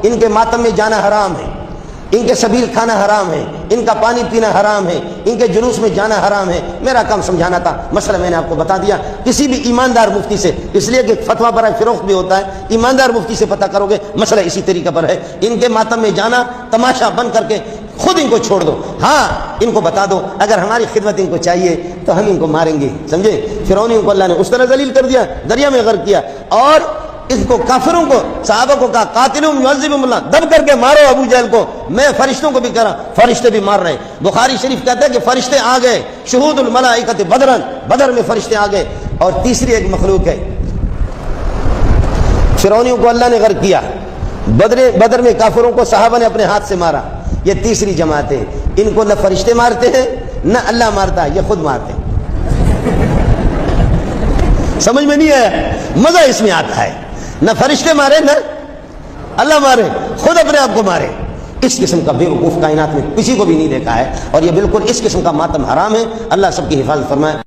ان کے ماتم میں جانا حرام ہے، ان کے سبیل کھانا حرام ہے، ان کا پانی پینا حرام ہے، ان کے جلوس میں جانا حرام ہے۔ میرا کام سمجھانا تھا، مسئلہ میں نے آپ کو بتا دیا۔ کسی بھی ایماندار مفتی سے، اس لیے کہ فتویٰ برائے فروخت بھی ہوتا ہے، ایماندار مفتی سے پتہ کرو گے مسئلہ اسی طریقہ پر ہے۔ ان کے ماتم میں جانا تماشا بند کر کے خود ان کو چھوڑ دو۔ ہاں ان کو بتا دو اگر ہماری خدمت ان کو چاہیے تو ہم ان کو ماریں گے، سمجھے؟ فرعونیوں کو اللہ نے اس طرح ذلیل کر دیا، دریا میں غرق کیا، اور اس کو کافروں کو صحابہ کو کہا قاتلہم یعذبہم اللہ، دب کر کے مارو ابو جہل کو۔ میں فرشتوں کو بھی کہہ رہا، فرشتے بھی مار رہے ہیں۔ بخاری شریف کہتا ہے کہ فرشتے آ گئے، شہود الملائکۃ بدرن، بدر میں فرشتے آ گئے۔ اور تیسری ایک مخلوق ہے، فرعونیوں کو اللہ نے غرق کیا، بدر میں کافروں کو صحابہ نے اپنے ہاتھ سے مارا۔ یہ تیسری جماعت ہے، ان کو نہ فرشتے مارتے ہیں نہ اللہ مارتا ہے، یہ خود مارتے ہیں۔ سمجھ میں نہیں آیا؟ مزہ اس میں آتا ہے، نہ فرشتے مارے نہ اللہ مارے، خود اپنے آپ کو مارے۔ اس قسم کا بے وقوف کائنات میں کسی کو بھی نہیں دیکھا ہے، اور یہ بالکل اس قسم کا ماتم حرام ہے۔ اللہ سب کی حفاظت فرمائے۔